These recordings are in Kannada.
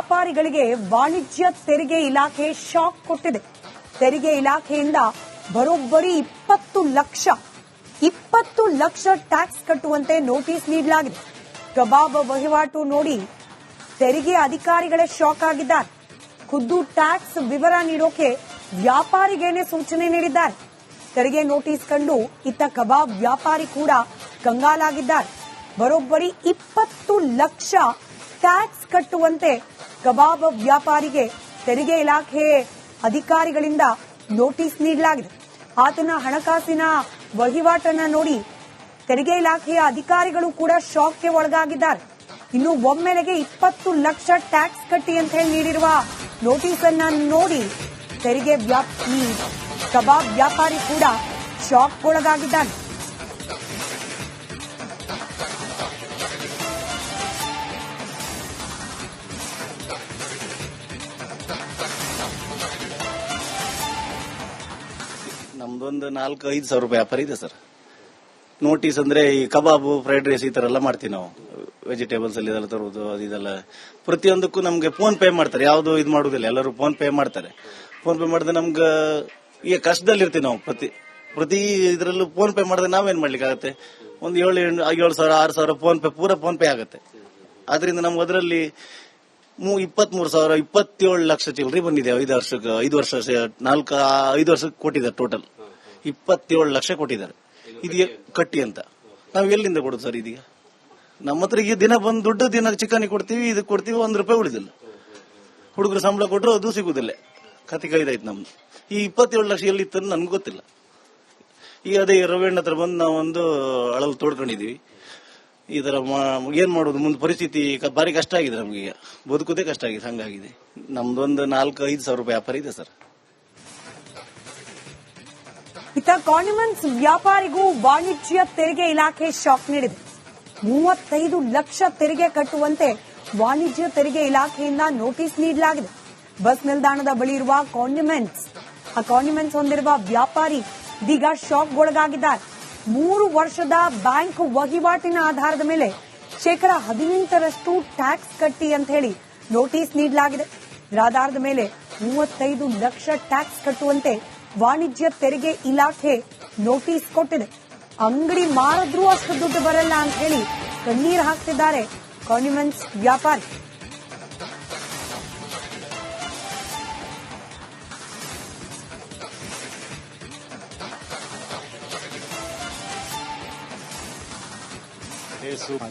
ವ್ಯಾಪಾರಿಗಳಿಗೆ ವಾಣಿಜ್ಯ ತೆರಿಗೆ ಇಲಾಖೆ ಶಾಕ್ ಕೊಟ್ಟಿದೆ. ತೆರಿಗೆ ಇಲಾಖೆಯಿಂದ ಬರೋಬ್ಬರಿ 20 ಲಕ್ಷ ಟ್ಯಾಕ್ಸ್ ಕಟ್ಟುವಂತೆ ನೋಟಿಸ್ ನೀಡಲಾಗಿದೆ. ಕಬಾಬ್ ವಹಿವಾಟು ನೋಡಿ ತೆರಿಗೆ ಅಧಿಕಾರಿಗಳೇ ಶಾಕ್ ಆಗಿದ್ದಾರೆ. ಖುದ್ದು ಟ್ಯಾಕ್ಸ್ ವಿವರ ನೀಡೋಕೆ ವ್ಯಾಪಾರಿಗೇನೆ ಸೂಚನೆ ನೀಡಿದ್ದಾರೆ. ತೆರಿಗೆ ನೋಟಿಸ್ ಕಂಡು ಇತ್ತ ಕಬಾಬ್ ವ್ಯಾಪಾರಿ ಕೂಡ ಕಂಗಾಲಾಗಿದ್ದಾರೆ. ಬರೋಬ್ಬರಿ 20 ಲಕ್ಷ ಟ್ಯಾಕ್ಸ್ ಕಟ್ಟುವಂತೆ ಕಬಾಬ್ ವ್ಯಾಪಾರಿಗೆ ತೆರಿಗೆ ಇಲಾಖೆ ಅಧಿಕಾರಿಗಳಿಂದ ನೋಟಿಸ್ ನೀಡಲಾಗಿದೆ. ಆತನ ಹಣಕಾಸಿನ ವಹಿವಾಟನ್ನ ನೋಡಿ ತೆರಿಗೆ ಇಲಾಖೆಯ ಅಧಿಕಾರಿಗಳು ಕೂಡ ಶಾಕ್ಗೆ ಒಳಗಾಗಿದ್ದಾರೆ. ಇನ್ನು ಒಮ್ಮೆಲೆಗೆ 20 ಲಕ್ಷ ಟ್ಯಾಕ್ಸ್ ಕಟ್ಟಿ ಅಂತ ಹೇಳಿ ನೀಡಿರುವ ನೋಟಿಸ್ ಅನ್ನ ನೋಡಿ ತೆರಿಗೆ ಈ ಕಬಾಬ್ ವ್ಯಾಪಾರಿ ಕೂಡ ಶಾಕ್ಗೊಳಗಾಗಿದ್ದಾನೆ. ನಮ್ದೊಂದು 4-5 ಸಾವಿರ ರೂಪಾಯಿ ವ್ಯಾಪಾರ ಇದೆ ಸರ್. ನೋಟಿಸ್ ಅಂದ್ರೆ ಈ ಕಬಾಬು, ಫ್ರೈಡ್ ರೈಸ್ ಈ ತರ ಎಲ್ಲ ಮಾಡ್ತೀವಿ ನಾವು. ವೆಜಿಟೇಬಲ್ಸ್ ಅಲ್ಲಿ ಇದೆಲ್ಲ ತರುವುದು ಅದೆಲ್ಲ ಪ್ರತಿಯೊಂದಕ್ಕೂ ನಮ್ಗೆ ಫೋನ್ ಪೇ ಮಾಡ್ತಾರೆ. ಯಾವ್ದು ಇದು ಮಾಡುದಿಲ್ಲ, ಎಲ್ಲರೂ ಫೋನ್ ಪೇ ಮಾಡ್ತಾರೆ. ಫೋನ್ ಪೇ ಮಾಡಿದ್ರೆ ನಮ್ಗೆ ಈಗ ಕಷ್ಟದಲ್ಲಿ ಇರ್ತೀವಿ ನಾವು. ಪ್ರತಿ ಇದರಲ್ಲೂ ಫೋನ್ ಪೇ ಮಾಡಿದ್ರೆ ನಾವೇನ್ ಮಾಡ್ಲಿಕ್ಕೆ ಆಗುತ್ತೆ? ಒಂದು 7,000-6,000 ಫೋನ್ ಪೇ ಆಗುತ್ತೆ. ಆದ್ರಿಂದ ನಮ್ಗೆ ಅದರಲ್ಲಿ 27 ಲಕ್ಷ ಚಿಲ್ಲರೆ ಬಂದಿದೆ. 5 ವರ್ಷಕ್ಕೆ ಕೊಟ್ಟಿದ್ದಾರೆ. ಟೋಟಲ್ 27 ಲಕ್ಷ ಕೊಟ್ಟಿದ್ದಾರೆ. ಇದೀಗ ಕಟ್ಟಿ ಅಂತ ನಾವ್ ಎಲ್ಲಿಂದ ಕೊಡುದು ಸರ್? ಇದೀಗ ನಮ್ಮ ಹತ್ರ ಈಗ ದಿನ ಬಂದು ದಿನ ಚಿಕನ್ ಕೊಡ್ತೀವಿ, ಇದಕ್ಕೆ ಕೊಡ್ತೀವಿ, 1 ರೂಪಾಯಿ ಉಳಿದಿಲ್ಲ. ಹುಡುಗರು ಸಂಬಳ ಕೊಟ್ಟರು ಅದು ಸಿಗುದಿಲ್ಲ. ಕತಿ ಕೈದಾಯ್ತು ನಮ್ದು. ಈ 27 ಲಕ್ಷ ಎಲ್ಲಿತ್ತು ನನ್ಗೆ ಗೊತ್ತಿಲ್ಲ. ಈಗ ಅದೇ ರವಿಯಣ್ಣ ಹತ್ರ ಬಂದು ನಾವೊಂದು ಅಳಲು ತೋಡ್ಕೊಂಡಿದೀವಿ. ಈ ತರ ಏನ್ ಮಾಡೋದು? ಮುಂದೆ ಪರಿಸ್ಥಿತಿ ಭಾರಿ ಕಷ್ಟ ಆಗಿದೆ ನಮ್ಗೆ. ಈಗ ಬದುಕುದೇ ಕಷ್ಟ ಆಗಿದೆ. ಹಂಗಾಗಿದೆ. ನಮ್ದೊಂದು 4-5 ಸಾವಿರ ರೂಪಾಯಿ ವ್ಯಾಪಾರ ಇದೆ ಸರ್. ಇತ್ತ ಕಾಂಡಿಮೆಂಟ್ಸ್ ವ್ಯಾಪಾರಿಗೂ ವಾಣಿಜ್ಯ ತೆರಿಗೆ ಇಲಾಖೆ ಶಾಕ್ ನೀಡಿದೆ. 35 ಲಕ್ಷ ತೆರಿಗೆ ಕಟ್ಟುವಂತೆ ವಾಣಿಜ್ಯ ತೆರಿಗೆ ಇಲಾಖೆಯಿಂದ ನೋಟಿಸ್ ನೀಡಲಾಗಿದೆ. ಬಸ್ ನಿಲ್ದಾಣದ ಬಳಿ ಇರುವ ಕಾಂಡಿಮೆಂಟ್ಸ್ ಹೊಂದಿರುವ ವ್ಯಾಪಾರಿ ಇದೀಗ ಶಾಕ್ಗೊಳಗಾಗಿದ್ದಾರೆ. 3 ವರ್ಷದ ಬ್ಯಾಂಕ್ ವಹಿವಾಟಿನ ಆಧಾರದ ಮೇಲೆ %18 ಟ್ಯಾಕ್ಸ್ ಕಟ್ಟಿ ಅಂತ ಹೇಳಿ ನೋಟಿಸ್ ನೀಡಲಾಗಿದೆ. ಇದರ ಆಧಾರದ ಮೇಲೆ 35 ಲಕ್ಷ ಟ್ಯಾಕ್ಸ್ ಕಟ್ಟುವಂತೆ ವಾಣಿಜ್ಯ ತೆರಿಗೆ ಇಲಾಖೆ ನೋಟಿಸ್ ಕೊಟ್ಟಿದೆ. ಅಂಗಡಿ ಮಾರಿದ್ರೂ ಅಷ್ಟು ದುಡ್ಡು ಬರಲ್ಲ ಅಂತ ಹೇಳಿ ಕಣ್ಣೀರು ಹಾಕ್ತಿದ್ದಾರೆ ಕಾಂಡಿಮೆಂಟ್ಸ್ ವ್ಯಾಪಾರಿ.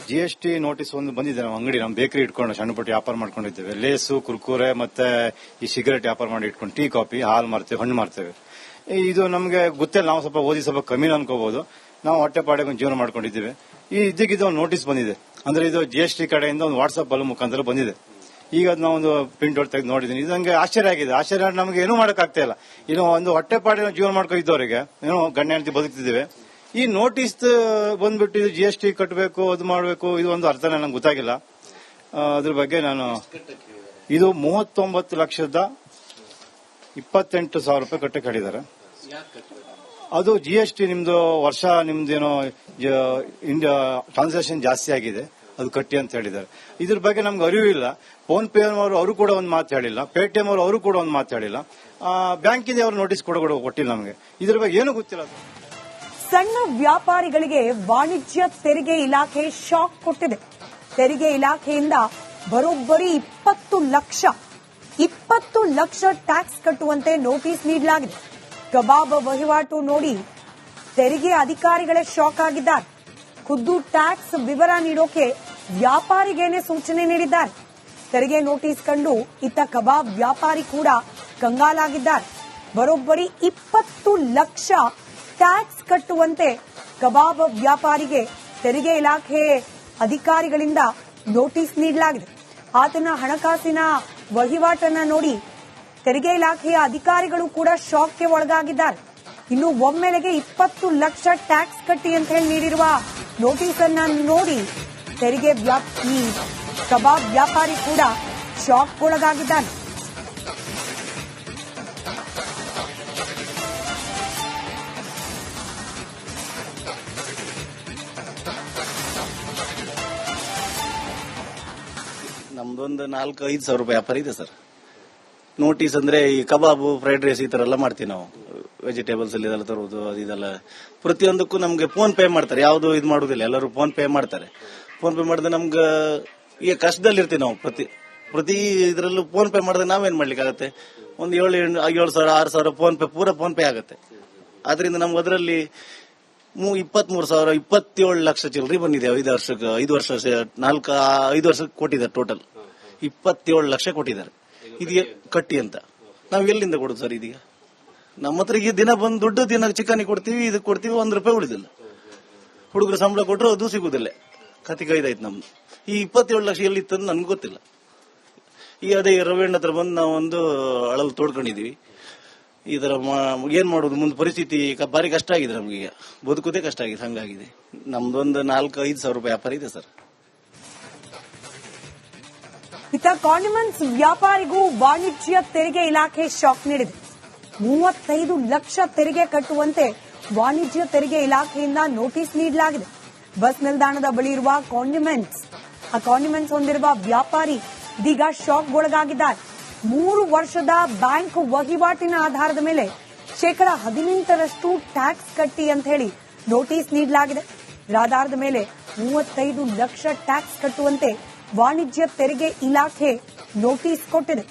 GST ನೋಟಿಸ್ ಒಂದು ಬಂದಿದೆ. ನಮ್ಮ ಅಂಗಡಿ, ನಮ್ಮ ಬೇಕರಿ ಇಟ್ಕೊಂಡು ಸಣ್ಣ ಪುಟ್ಟ ವ್ಯಾಪಾರ ಮಾಡ್ಕೊಂಡಿದ್ದೇವೆ. ಲೇಸು, ಕುರ್ಕುರೆ ಮತ್ತೆ ಈ ಸಿಗರೇಟ್ ವ್ಯಾಪಾರ ಮಾಡಿ ಇಟ್ಕೊಂಡು ಟೀ, ಕಾಫಿ, ಹಾಲು ಮಾರ್ತೇವೆ, ಹಣ್ಣು ಮಾರ್ತೇವೆ. ಇದು ನಮಗೆ ಗೊತ್ತಿಲ್ಲ. ನಾವು ಸ್ವಲ್ಪ ಓದಿ ಸ್ವಲ್ಪ ಕಮ್ಮಿ ಅನ್ಕೋಬಹುದು. ನಾವು ಹೊಟ್ಟೆಪಾಡಿಗೆ ಒಂದು ಜೀವನ ಮಾಡ್ಕೊಂಡಿದ್ದೇವೆ. ಇದಕ್ಕಿದು ಒಂದು ನೋಟಿಸ್ ಬಂದಿದೆ. ಅಂದ್ರೆ ಇದು GST ಕಡೆಯಿಂದ ಒಂದು ವಾಟ್ಸ್ಆಪ್ ಅಲ್ಲಿ ಮುಖಾಂತರ ಬಂದಿದೆ. ಈಗ ನಾವೊಂದು ಪ್ರಿಂಟ್ ಔಟ್ ತೆಗೆದು ನೋಡಿದ್ದೀನಿ. ಇದು ನಂಗೆ ಆಶ್ಚರ್ಯ ಆಗಿದೆ. ಆಶ್ಚರ್ಯ ನಮಗೆ ಏನೂ ಮಾಡಕ್ಕಾಗ್ತಾ ಇಲ್ಲ. ಇನ್ನು ಒಂದು ಹೊಟ್ಟೆಪಾಡಿನ ಜೀವನ ಮಾಡ್ಕೊಂಡಿದ್ದವರಿಗೆ ಏನೋ ಗಂಡ ಹೆಂಡತಿ ಬದುಕ್ತಿದ್ದೇವೆ. ಈ ನೋಟಿಸ್ ಬಂದ್ಬಿಟ್ಟು ಇದು GST ಕಟ್ಟಬೇಕು, ಅದು ಮಾಡಬೇಕು, ಇದು ಒಂದು ಅರ್ಥನೇ ನಂಗೆ ಗೊತ್ತಾಗಿಲ್ಲ. ಅದ್ರ ಬಗ್ಗೆ ಇದು 39,28,000 ರೂಪಾಯಿ ಕಟ್ಟಕ್ಕೆ ಹೇಳಿದ್ದಾರೆ. ಅದು GST ನಿಮ್ದು ವರ್ಷ ನಿಮ್ದೇನೋ ಟ್ರಾನ್ಸಾಕ್ಷನ್ ಜಾಸ್ತಿ ಆಗಿದೆ, ಅದು ಕಟ್ಟಿ ಅಂತ ಹೇಳಿದ್ದಾರೆ. ಇದ್ರ ಬಗ್ಗೆ ನಮ್ಗೆ ಅರಿವು ಇಲ್ಲ. ಫೋನ್ ಪೇ ಅವರು ಕೂಡ ಒಂದು ಮಾತು ಹೇಳಿಲ್ಲ. ಪೇಟಿಎಂ ಅವರು ಕೂಡ ಒಂದು ಮಾತು ಹೇಳಿಲ್ಲ. ಬ್ಯಾಂಕಿಂದ ಅವರು ನೋಟಿಸ್ ಕೊಟ್ಟಿಲ್ಲ ನಮಗೆ. ಇದ್ರ ಬಗ್ಗೆ ಏನು ಗೊತ್ತಿಲ್ಲ. ಸಣ್ಣ ವ್ಯಾಪಾರಿಗಳಿಗೆ ವಾಣಿಜ್ಯ ತೆರಿಗೆ ಇಲಾಖೆ ಶಾಕ್ ಕೊಟ್ಟಿದೆ. ತೆರಿಗೆ ಇಲಾಖೆಯಿಂದ ಬರೋಬ್ಬರಿ 20 ಲಕ್ಷ ಟ್ಯಾಕ್ಸ್ ಕಟ್ಟುವಂತೆ ನೋಟಿಸ್ ನೀಡಲಾಗಿದೆ. ಕಬಾಬ್ ವಹಿವಾಟು ನೋಡಿ ತೆರಿಗೆ ಅಧಿಕಾರಿಗಳೇ ಶಾಕ್ ಆಗಿದ್ದಾರೆ. ಖುದ್ದು ಟ್ಯಾಕ್ಸ್ ವಿವರ ನೀಡೋಕೆ ವ್ಯಾಪಾರಿಗೇನೆ ಸೂಚನೆ ನೀಡಿದ್ದಾರೆ. ತೆರಿಗೆ ನೋಟಿಸ್ ಕಂಡು ಇತ್ತ ಕಬಾಬ್ ವ್ಯಾಪಾರಿ ಕೂಡ ಕಂಗಾಲಾಗಿದ್ದಾರೆ. ಬರೋಬ್ಬರಿ 20 ಲಕ್ಷ ಟ್ಯಾಕ್ಸ್ ಕಟ್ಟುವಂತೆ ಕಬಾಬ್ ವ್ಯಾಪಾರಿಗೆ ತೆರಿಗೆ ಇಲಾಖೆ ಅಧಿಕಾರಿಗಳಿಂದ ನೋಟಿಸ್ ನೀಡಲಾಗಿದೆ. ಆತನ ಹಣಕಾಸಿನ ವಹಿವಾಟನ್ನ ನೋಡಿ ತೆರಿಗೆ ಇಲಾಖೆಯ ಅಧಿಕಾರಿಗಳು ಕೂಡ ಶಾಕ್ಗೆ ಒಳಗಾಗಿದ್ದಾರೆ. ಇನ್ನು ಒಮ್ಮೆಲೆಗೆ 20 ಲಕ್ಷ ಟ್ಯಾಕ್ಸ್ ಕಟ್ಟಿ ಅಂತ ಹೇಳಿ ನೀಡಿರುವ ನೋಟಿಸ್ ಅನ್ನ ನೋಡಿ ತೆರಿಗೆ ಈ ಕಬಾಬ್ ವ್ಯಾಪಾರಿ ಕೂಡ ಶಾಕ್ಗೊಳಗಾಗಿದ್ದಾನೆ. ನಮ್ದೊಂದು 4-5 ಸಾವಿರ ರೂಪಾಯಿ ವ್ಯಾಪಾರ ಇದೆ ಸರ್. ನೋಟಿಸ್ ಅಂದ್ರೆ ಈ ಕಬಾಬು, ಫ್ರೈಡ್ ರೈಸ್ ಈ ತರ ಎಲ್ಲ ಮಾಡ್ತೀವಿ ನಾವು. ವೆಜಿಟೇಬಲ್ಸ್ ಅಲ್ಲಿ ಇದೆಲ್ಲ ತರುವುದು, ಅದೆಲ್ಲ ಪ್ರತಿಯೊಂದಕ್ಕೂ ನಮ್ಗೆ ಫೋನ್ ಪೇ ಮಾಡ್ತಾರೆ. ಯಾವ್ದು ಇದು ಮಾಡುದಿಲ್ಲ, ಎಲ್ಲರೂ ಫೋನ್ ಪೇ ಮಾಡ್ತಾರೆ. ಫೋನ್ ಪೇ ಮಾಡಿದ್ರೆ ನಮ್ಗೆ ಈಗ ಕಷ್ಟದಲ್ಲಿ ಇರ್ತೀವಿ ನಾವು. ಪ್ರತಿ ಇದರಲ್ಲೂ ಫೋನ್ ಪೇ ಮಾಡಿದ್ರೆ ನಾವೇನ್ ಮಾಡ್ಲಿಕ್ಕೆ ಆಗತ್ತೆ? ಒಂದು 7,000-6,000 ಫೋನ್ ಪೇ ಆಗುತ್ತೆ. ಆದ್ರಿಂದ ನಮ್ಗೆ ಅದರಲ್ಲಿ 27 ಲಕ್ಷ ಚಿಲ್ಲರೆ ಬಂದಿದೆ. 5 ವರ್ಷಕ್ಕೆ ಕೊಟ್ಟಿದ್ದಾರೆ. ಟೋಟಲ್ 27 ಲಕ್ಷ ಕೊಟ್ಟಿದ್ದಾರೆ. ಇದೀಗ ಕಟ್ಟಿ ಅಂತ ನಾವ್ ಎಲ್ಲಿಂದ ಕೊಡುದು ಸರ್? ಇದೀಗ ನಮ್ಮ ಹತ್ರ ಈಗ ದಿನ ಬಂದು ದುಡ್ಡು ಚಿಕನ್ ಕೊಡ್ತೀವಿ, ಇದು ಕೊಡ್ತೀವಿ, ₹1 ಉಳಿದಿಲ್ಲ. ಹುಡುಗರು ಸಂಬಳ ಕೊಟ್ಟರು ಅದು ಸಿಗುದಿಲ್ಲ. ಕತಿ ಕೈದಾಯ್ತು ನಮ್ದು. ಈ 27 ಲಕ್ಷ ಎಲ್ಲಿತ್ತಂದು ನನ್ಗೆ ಗೊತ್ತಿಲ್ಲ. ಈಗ ಅದೇ ರವೀಣ್ ಹತ್ರ ಬಂದು ನಾವು ಒಂದು ಅಳಲು ತೋಡ್ಕೊಂಡಿದೀವಿ. ಈ ತರ ಏನ್ ಮಾಡೋದು? ಮುಂದೆ ಪರಿಸ್ಥಿತಿ ಭಾರಿ ಕಷ್ಟ ಆಗಿದೆ ನಮ್ಗೆ. ಈಗ ಬದುಕುದೇ ಕಷ್ಟ ಆಗಿದೆ, ಹಂಗಾಗಿದೆ. ನಮ್ದೊಂದು 4-5 ಸಾವಿರ ರೂಪಾಯಿ ವ್ಯಾಪಾರ ಇದೆ ಸರ್. ಇತ್ತ ಕಾಂಡಿಮೆಂಟ್ಸ್ ವ್ಯಾಪಾರಿಗೂ ವಾಣಿಜ್ಯ ತೆರಿಗೆ ಇಲಾಖೆ ಶಾಕ್ ನೀಡಿದೆ. 35 ಲಕ್ಷ ತೆರಿಗೆ ಕಟ್ಟುವಂತೆ ವಾಣಿಜ್ಯ ತೆರಿಗೆ ಇಲಾಖೆಯಿಂದ ನೋಟಿಸ್ ನೀಡಲಾಗಿದೆ. ಬಸ್ ನಿಲ್ದಾಣದ ಬಳಿ ಇರುವ ಕಾಂಡಿಮೆಂಟ್ಸ್ ಹೊಂದಿರುವ ವ್ಯಾಪಾರಿ ಇದೀಗ ಶಾಕ್ಗೊಳಗಾಗಿದ್ದಾರೆ. 3 ವರ್ಷದ ಬ್ಯಾಂಕ್ ವಹಿವಾಟಿನ ಆಧಾರದ ಮೇಲೆ %18 ಟ್ಯಾಕ್ಸ್ ಕಟ್ಟಿ ಅಂತ ಹೇಳಿ ನೋಟಿಸ್ ನೀಡಲಾಗಿದೆ. ಇದರ ಆಧಾರದ ಮೇಲೆ 35 ಲಕ್ಷ ಟ್ಯಾಕ್ಸ್ ಕಟ್ಟುವಂತೆ ವಾಣಿಜ್ಯ ತೆರಿಗೆ ಇಲಾಖೆ ನೋಟಿಸ್ ಕೊಟ್ಟಿದೆ.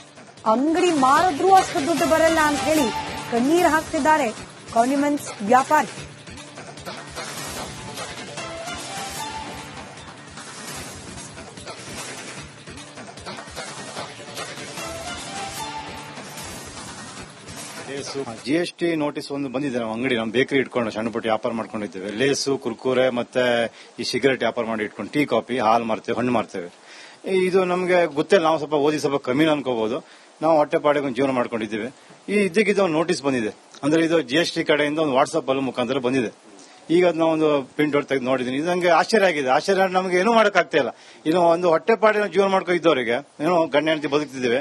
ಅಂಗಡಿ ಮಾರಿದ್ರೂ ಅಷ್ಟು ದುಡ್ಡು ಬರಲ್ಲ ಅಂತ ಹೇಳಿ ಕಣ್ಣೀರು ಹಾಕ್ತಿದ್ದಾರೆ ಕಾಂಡಿಮೆಂಟ್ಸ್ ವ್ಯಾಪಾರಿ. GST ನೋಟಿಸ್ ಒಂದು ಬಂದಿದೆ. ನಮ್ಮ ಅಂಗಡಿ, ನಮ್ಮ ಬೇಕರಿ ಇಟ್ಕೊಂಡು ಸಣ್ಣ ಪುಟ್ಟ ವ್ಯಾಪಾರ ಮಾಡ್ಕೊಂಡಿದ್ದೇವೆ. ಲೇಸು, ಕುರ್ಕುರೆ ಮತ್ತೆ ಈ ಸಿಗರೆಟ್ ವ್ಯಾಪಾರ ಮಾಡಿ ಇಟ್ಕೊಂಡು ಟೀ, ಕಾಫಿ, ಹಾಲು ಮಾರ್ತೇವೆ, ಹಣ್ಣು ಮಾರ್ತೇವೆ. ಇದು ನಮಗೆ ಗೊತ್ತಿಲ್ಲ. ನಾವು ಸ್ವಲ್ಪ ಓದಿ ಸ್ವಲ್ಪ ಕಮ್ಮಿ ಅನ್ಕೋಬಹುದು. ನಾವು ಹೊಟ್ಟೆ ಪಾಡಿಗೆ ಒಂದು ಜೀವನ ಮಾಡ್ಕೊಂಡಿದ್ದೀವಿ. ಈ ಇದಕ್ಕಿದ ಒಂದು ನೋಟಿಸ್ ಬಂದಿದೆ. ಅಂದ್ರೆ ಇದು GST ಕಡೆಯಿಂದ ಒಂದು ವಾಟ್ಸ್ಆಪ್ ಅಲ್ಲಿ ಮುಖಾಂತರ ಬಂದಿದೆ. ಈಗ ನಾವು ಒಂದು ಪ್ರಿಂಟ್ ಔಟ್ ತೆಗೆದು ನೋಡಿದೀನಿ. ಇದು ನಂಗೆ ಆಶ್ಚರ್ಯ ಆಗಿದೆ. ಆಶ್ಚರ್ಯ, ನಮಗೆ ಏನೂ ಮಾಡಕ್ಕಾಗ್ತಾ ಇಲ್ಲ. ಇನ್ನು ಒಂದು ಹೊಟ್ಟೆ ಪಾಡಿನ ಜೀವನ ಮಾಡ್ಕೊಂಡಿದ್ದವರಿಗೆ ಏನೋ ಗಂಡ ಹೆಂಡತಿ ಬದುಕ್ತಿದ್ದೇವೆ.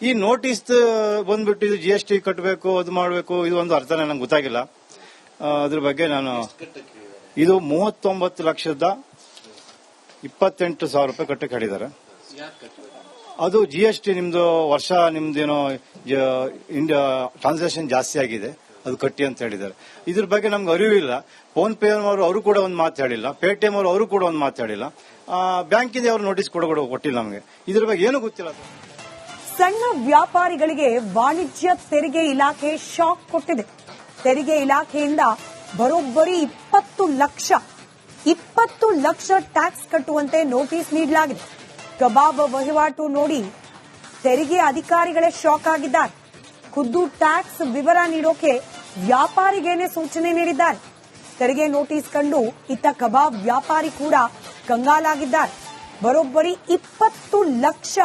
ಈ ನೋಟಿಸ್ ಬಂದ್ಬಿಟ್ಟು ಇದು GST ಕಟ್ಟಬೇಕು, ಅದು ಮಾಡಬೇಕು, ಇದು ಒಂದು ಅರ್ಥನೇ ನಂಗೆ ಗೊತ್ತಾಗಿಲ್ಲ. ಅದ್ರ ಬಗ್ಗೆ ಇದು 39,28,000 ರೂಪಾಯಿ ಕಟ್ಟಕ್ಕೆ ಹೇಳಿದ್ದಾರೆ. ಅದು GST ನಿಮ್ದು ವರ್ಷ ನಿಮ್ದೇನೋ ಟ್ರಾನ್ಸಾಕ್ಷನ್ ಜಾಸ್ತಿ ಆಗಿದೆ, ಅದು ಕಟ್ಟಿ ಅಂತ ಹೇಳಿದ್ದಾರೆ. ಇದ್ರ ಬಗ್ಗೆ ನಮ್ಗೆ ಅರಿವು ಇಲ್ಲ. ಫೋನ್ ಪೇ ಅವರು ಕೂಡ ಒಂದು ಮಾತು ಹೇಳಿಲ್ಲ, ಪೇಟಿಎಂ ಅವರು ಕೂಡ ಒಂದು ಮಾತು ಹೇಳಿಲ್ಲ, ಬ್ಯಾಂಕಿಂದ ಅವರು ನೋಟಿಸ್ ಕೊಟ್ಟಿಲ್ಲ ನಮಗೆ. ಇದ್ರ ಬಗ್ಗೆ ಏನು ಗೊತ್ತಿಲ್ಲ. ಸಣ್ಣ ವ್ಯಾಪಾರಿಗಳಿಗೆ ವಾಣಿಜ್ಯ ತೆರಿಗೆ ಇಲಾಖೆ ಶಾಕ್ ಕೊಟ್ಟಿದೆ. ತೆರಿಗೆ ಇಲಾಖೆಯಿಂದ ಬರೋಬ್ಬರಿ 20 ಲಕ್ಷ ಟ್ಯಾಕ್ಸ್ ಕಟ್ಟುವಂತೆ ನೋಟಿಸ್ ನೀಡಲಾಗಿದೆ. ಕಬಾಬ್ ವಹಿವಾಟು ನೋಡಿ ತೆರಿಗೆ ಅಧಿಕಾರಿಗಳೇ ಶಾಕ್ ಆಗಿದ್ದಾರೆ. ಖುದ್ದು ಟ್ಯಾಕ್ಸ್ ವಿವರ ನೀಡೋಕೆ ವ್ಯಾಪಾರಿಗೇನೆ ಸೂಚನೆ ನೀಡಿದ್ದಾರೆ. ತೆರಿಗೆ ನೋಟಿಸ್ ಕಂಡು ಇತ್ತ ಕಬಾಬ್ ವ್ಯಾಪಾರಿ ಕೂಡ ಕಂಗಾಲಾಗಿದ್ದಾರೆ. ಬರೋಬ್ಬರಿ 20 ಲಕ್ಷ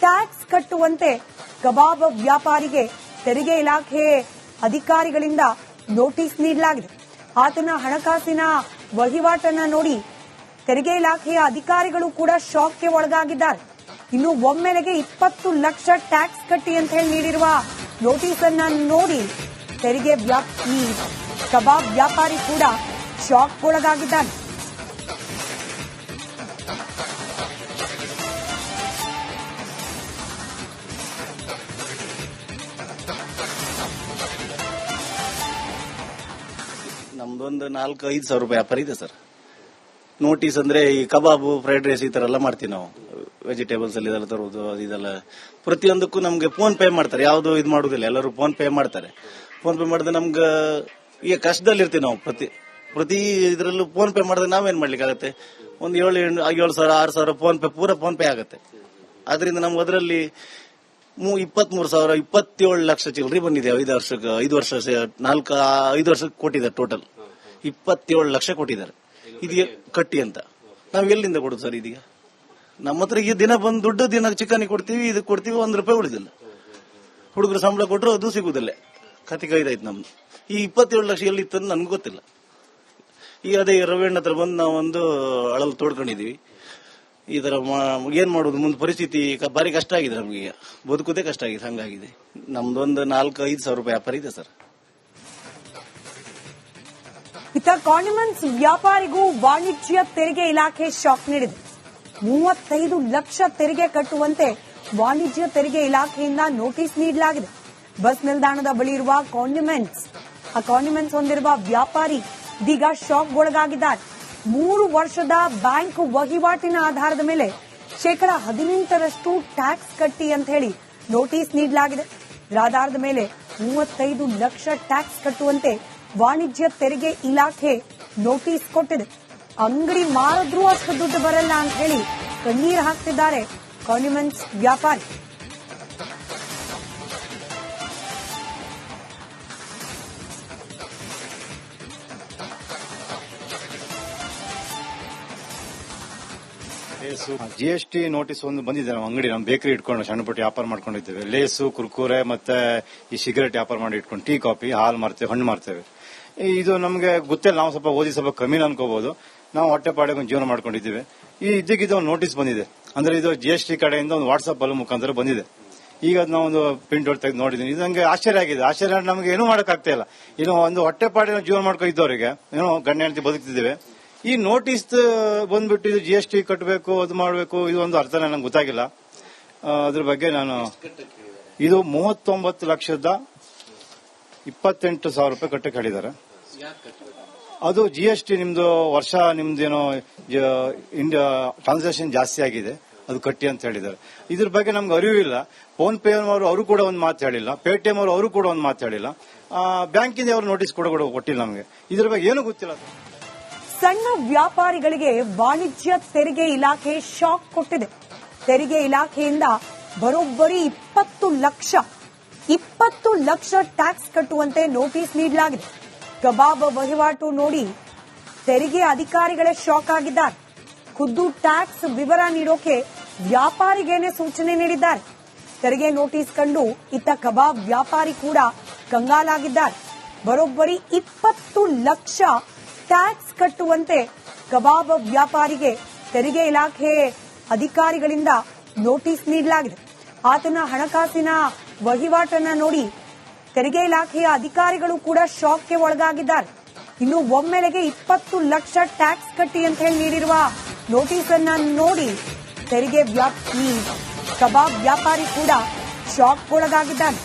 ಟ್ಯಾಕ್ಸ್ ಕಟ್ಟುವಂತೆ ಕಬಾಬ್ ವ್ಯಾಪಾರಿಗೆ ತೆರಿಗೆ ಇಲಾಖೆ ಅಧಿಕಾರಿಗಳಿಂದ ನೋಟಿಸ್ ನೀಡಲಾಗಿದೆ. ಆತನ ಹಣಕಾಸಿನ ವಹಿವಾಟನ್ನ ನೋಡಿ ತೆರಿಗೆ ಇಲಾಖೆಯ ಅಧಿಕಾರಿಗಳು ಕೂಡ ಶಾಕ್ಗೆ ಒಳಗಾಗಿದ್ದಾರೆ. ಇನ್ನು ಒಮ್ಮೆಲೆಗೆ 20 ಲಕ್ಷ ಟ್ಯಾಕ್ಸ್ ಕಟ್ಟಿ ಅಂತ ಹೇಳಿ ನೀಡಿರುವ ನೋಟಿಸ್ ಅನ್ನ ನೋಡಿ ತೆರಿಗೆ ಈ ಕಬಾಬ್ ವ್ಯಾಪಾರಿ ಕೂಡ ಶಾಕ್ಗೊಳಗಾಗಿದ್ದಾನೆ. ನಮ್ದೊಂದು 4-5 ಸಾವಿರ ರೂಪಾಯಿ ವ್ಯಾಪಾರ ಇದೆ ಸರ್. ನೋಟಿಸ್ ಅಂದ್ರೆ ಈ ಕಬಾಬು, ಫ್ರೈಡ್ ರೈಸ್ ಈ ತರ ಎಲ್ಲ ಮಾಡ್ತೀವಿ ನಾವು. ವೆಜಿಟೇಬಲ್ಸ್ ಅಲ್ಲಿ ಇದೆಲ್ಲ ತರುವುದು, ಅದೆಲ್ಲ ಪ್ರತಿಯೊಂದಕ್ಕೂ ನಮ್ಗೆ ಫೋನ್ ಪೇ ಮಾಡ್ತಾರೆ. ಯಾವ್ದು ಇದು ಮಾಡುದಿಲ್ಲ, ಎಲ್ಲರೂ ಫೋನ್ ಪೇ ಮಾಡ್ತಾರೆ. ಫೋನ್ ಪೇ ಮಾಡಿದ್ರೆ ನಮ್ಗೆ ಈಗ ಕಷ್ಟದಲ್ಲಿ ಇರ್ತೀವಿ ನಾವು. ಪ್ರತಿ ಇದರಲ್ಲೂ ಫೋನ್ ಪೇ ಮಾಡಿದ್ರೆ ನಾವೇನ್ ಮಾಡ್ಲಿಕ್ಕೆ ಆಗತ್ತೆ? ಒಂದು 7,000-6,000 ಫೋನ್ ಪೇ ಆಗುತ್ತೆ. ಆದ್ರಿಂದ ನಮ್ಗೆ ಅದರಲ್ಲಿ 27 ಲಕ್ಷ ಚಿಲ್ಲರೆ ಬಂದಿದೆ. 5 ವರ್ಷಕ್ಕೆ ಕೊಟ್ಟಿದ್ದಾರೆ. ಟೋಟಲ್ 27 ಲಕ್ಷ ಕೊಟ್ಟಿದ್ದಾರೆ. ಇದೀಗ ಕಟ್ಟಿ ಅಂತ ನಾವ್ ಎಲ್ಲಿಂದ ಕೊಡುದು ಸರ್? ಇದೀಗ ನಮ್ಮ ಹತ್ರ ಈಗ ದಿನ ಬಂದು ದುಡ್ಡು ಚಿಕನ್ ಕೊಡ್ತೀವಿ, ಇದು ಕೊಡ್ತೀವಿ, ₹1 ಉಳಿದಿಲ್ಲ. ಹುಡುಗರು ಸಂಬಳ ಕೊಟ್ಟರು ಅದು ಸಿಗುದಿಲ್ಲ. ಕತಿ ಕೈದಾಯ್ತು ನಮ್ದು. ಈ 27 ಲಕ್ಷ ಎಲ್ಲಿತ್ತಂದು ನನ್ಗೆ ಗೊತ್ತಿಲ್ಲ. ಈಗ ಅದೇ ರವೀಣ್ ಹತ್ರ ಬಂದು ನಾವು ಒಂದು ಅಳಲು ತೋಡ್ಕೊಂಡಿದೀವಿ. ಈ ತರ ಏನ್ ಮಾಡೋದು? ಮುಂದೆ ಪರಿಸ್ಥಿತಿ ಭಾರಿ ಕಷ್ಟ ಆಗಿದೆ ನಮ್ಗೆ. ಈಗ ಬದುಕುದೇ ಕಷ್ಟ ಆಗಿದೆ, ಹಂಗಾಗಿದೆ. ನಮ್ದೊಂದು 4-5 ಸಾವಿರ ರೂಪಾಯಿ ವ್ಯಾಪಾರ ಇದೆ ಸರ್. ಇತ್ತ ಕಾಂಡಿಮೆಂಟ್ಸ್ ವ್ಯಾಪಾರಿಗೂ ವಾಣಿಜ್ಯ ತೆರಿಗೆ ಇಲಾಖೆ ಶಾಕ್ ನೀಡಿದೆ. 35 ಲಕ್ಷ ತೆರಿಗೆ ಕಟ್ಟುವಂತೆ ವಾಣಿಜ್ಯ ತೆರಿಗೆ ಇಲಾಖೆಯಿಂದ ನೋಟಿಸ್ ನೀಡಲಾಗಿದೆ. ಬಸ್ ನಿಲ್ದಾಣದ ಬಳಿ ಇರುವ ಕಾಂಡಿಮೆಂಟ್ಸ್ ಹೊಂದಿರುವ ವ್ಯಾಪಾರಿ ಇದೀಗ ಶಾಕ್ಗೊಳಗಾಗಿದ್ದಾರೆ. 3 ವರ್ಷದ ಬ್ಯಾಂಕ್ ವಹಿವಾಟಿನ ಆಧಾರದ ಮೇಲೆ ಶೇಕಡಾ 18% ಟ್ಯಾಕ್ಸ್ ಕಟ್ಟಿ ಅಂತ ಹೇಳಿ ನೋಟಿಸ್ ನೀಡಲಾಗಿದೆ. ಇದರ ಆಧಾರದ ಮೇಲೆ 35 ಲಕ್ಷ ಟ್ಯಾಕ್ಸ್ ಕಟ್ಟುವಂತೆ ವಾಣಿಜ್ಯ ತೆರಿಗೆ ಇಲಾಖೆ ನೋಟಿಸ್ ಕೊಟ್ಟಿದೆ. ಅಂಗಡಿ ಮಾರಿದ್ರೂ ಅಷ್ಟು ದುಡ್ಡು ಬರಲ್ಲ ಅಂತ ಹೇಳಿ ಕಣ್ಣೀರು ಹಾಕ್ತಿದ್ದಾರೆ ಕಾಂಡಿಮೆಂಟ್ಸ್ ವ್ಯಾಪಾರಿ. GST ನೋಟಿಸ್ ಒಂದು ಬಂದಿದೆ. ನಮ್ಮ ಅಂಗಡಿ, ನಮ್ಮ ಬೇಕರಿ ಇಟ್ಕೊಂಡು ಸಣ್ಣ ಪುಟ್ಟ ವ್ಯಾಪಾರ ಮಾಡ್ಕೊಂಡಿದ್ದೇವೆ. ಲೇಸು, ಕುರ್ಕುರೆ ಮತ್ತೆ ಈ ಸಿಗರೆಟ್ ವ್ಯಾಪಾರ ಮಾಡಿ ಇಟ್ಕೊಂಡು ಟೀ, ಕಾಫಿ, ಹಾಲು ಮಾರ್ತೇವೆ, ಹಣ್ಣು ಮಾರ್ತೇವೆ. ಇದು ನಮಗೆ ಗೊತ್ತಿಲ್ಲ. ನಾವು ಸ್ವಲ್ಪ ಓದಿ ಸ್ವಲ್ಪ ಕಮ್ಮಿ ಅನ್ಕೋಬಹುದು. ನಾವು ಹೊಟ್ಟೆಪಾಡಿಗೆ ಒಂದು ಜೀವನ ಮಾಡ್ಕೊಂಡಿದ್ದೀವಿ. ಈ ಇದಕ್ಕಿದ್ದು ಒಂದು ನೋಟಿಸ್ ಬಂದಿದೆ. ಅಂದ್ರೆ ಇದು GST ಕಡೆಯಿಂದ ಒಂದು ವಾಟ್ಸ್ಆಪ್ ಅಲ್ಲಿ ಮುಖಾಂತರ ಬಂದಿದೆ. ಈಗ ನಾವು ಒಂದು ಪ್ರಿಂಟ್ ಔಟ್ ತೆಗೆದು ನೋಡಿದ್ದೀನಿ. ಇದು ನಂಗೆ ಆಶ್ಚರ್ಯ ಆಗಿದೆ. ಆಶ್ಚರ್ಯ ನಮಗೆ ಏನೂ ಮಾಡೋಕ್ಕಾಗ್ತಾ ಇಲ್ಲ. ಇನ್ನು ಒಂದು ಹೊಟ್ಟೆಪಾಡಿನ ಜೀವನ ಮಾಡ್ಕೊಂಡಿದ್ದವರಿಗೆ ಏನೋ ಗಂಡ ಹೆಂಡತಿ ಬದುಕ್ತಿದ್ದೇವೆ. ಈ ನೋಟಿಸ್ ಬಂದ್ಬಿಟ್ಟು ಇದು GST ಕಟ್ಟಬೇಕು, ಅದು ಮಾಡಬೇಕು, ಇದು ಒಂದು ಅರ್ಥನೇ ನಂಗೆ ಗೊತ್ತಾಗಿಲ್ಲ. ಅದ್ರ ಬಗ್ಗೆ ಇದು 39,28,000 ರೂಪಾಯಿ ಕಟ್ಟಕ್ಕೆ ಹೇಳಿದ್ದಾರೆ. ಅದು GST ನಿಮ್ದು ವರ್ಷ ನಿಮ್ದೇನೋ ಟ್ರಾನ್ಸಾಕ್ಷನ್ ಜಾಸ್ತಿ ಆಗಿದೆ, ಅದು ಕಟ್ಟಿ ಅಂತ ಹೇಳಿದ್ದಾರೆ. ಇದ್ರ ಬಗ್ಗೆ ನಮ್ಗೆ ಅರಿವಿಲ್ಲ. ಫೋನ್ ಪೇ ಅವರು ಕೂಡ ಒಂದು ಮಾತು ಹೇಳಿಲ್ಲ, ಪೇಟಿಎಂ ಅವರು ಕೂಡ ಒಂದು ಮಾತು ಹೇಳಿಲ್ಲ, ಬ್ಯಾಂಕಿಂದ ಅವರು ನೋಟಿಸ್ ಕೊಟ್ಟಿಲ್ಲ ನಮಗೆ. ಇದ್ರ ಬಗ್ಗೆ ಏನೂ ಗೊತ್ತಿಲ್ಲ. ಸಣ್ಣ ವ್ಯಾಪಾರಿಗಳಿಗೆ ವಾಣಿಜ್ಯ ತೆರಿಗೆ ಇಲಾಖೆ ಶಾಕ್ ಕೊಟ್ಟಿದೆ. ತೆರಿಗೆ ಇಲಾಖೆಯಿಂದ ಬರೋಬ್ಬರಿ 20 ಲಕ್ಷ ಟ್ಯಾಕ್ಸ್ ಕಟ್ಟುವಂತೆ ನೋಟಿಸ್ ನೀಡಲಾಗಿದೆ. ಕಬಾಬ್ ವಹಿವಾಟು ನೋಡಿ ತೆರಿಗೆ ಅಧಿಕಾರಿಗಳೇ ಶಾಕ್ ಆಗಿದ್ದಾರೆ. ಖುದ್ದು ಟ್ಯಾಕ್ಸ್ ವಿವರ ನೀಡೋಕೆ ವ್ಯಾಪಾರಿಗೇನೆ ಸೂಚನೆ ನೀಡಿದ್ದಾರೆ. ತೆರಿಗೆ ನೋಟಿಸ್ ಕಂಡು ಇತ್ತ ಕಬಾಬ್ ವ್ಯಾಪಾರಿ ಕೂಡ ಕಂಗಾಲಾಗಿದ್ದಾರೆ. ಬರೋಬ್ಬರಿ 20 ಲಕ್ಷ ಟ್ಯಾಕ್ಸ್ ಕಟ್ಟುವಂತೆ ಕಬಾಬ್ ವ್ಯಾಪಾರಿಗೆ ತೆರಿಗೆ ಇಲಾಖೆ ಅಧಿಕಾರಿಗಳಿಂದ ನೋಟಿಸ್ ನೀಡಲಾಗಿದೆ. ಆತನ ಹಣಕಾಸಿನ ವಹಿವಾಟನ್ನ ನೋಡಿ ತೆರಿಗೆ ಇಲಾಖೆಯ ಅಧಿಕಾರಿಗಳು ಕೂಡ ಶಾಕ್ಗೆ ಒಳಗಾಗಿದ್ದಾರೆ. ಇನ್ನು ಒಮ್ಮೆಲೆಗೆ 20 ಲಕ್ಷ ಟ್ಯಾಕ್ಸ್ ಕಟ್ಟಿ ಅಂತ ಹೇಳಿ ನೀಡಿರುವ ನೋಟಿಸ್ ಅನ್ನ ನೋಡಿ ತೆರಿಗೆ ಕಬಾಬ್ ವ್ಯಾಪಾರಿ ಕೂಡ ಶಾಕ್ಗೊಳಗಾಗಿದ್ದಾನೆ.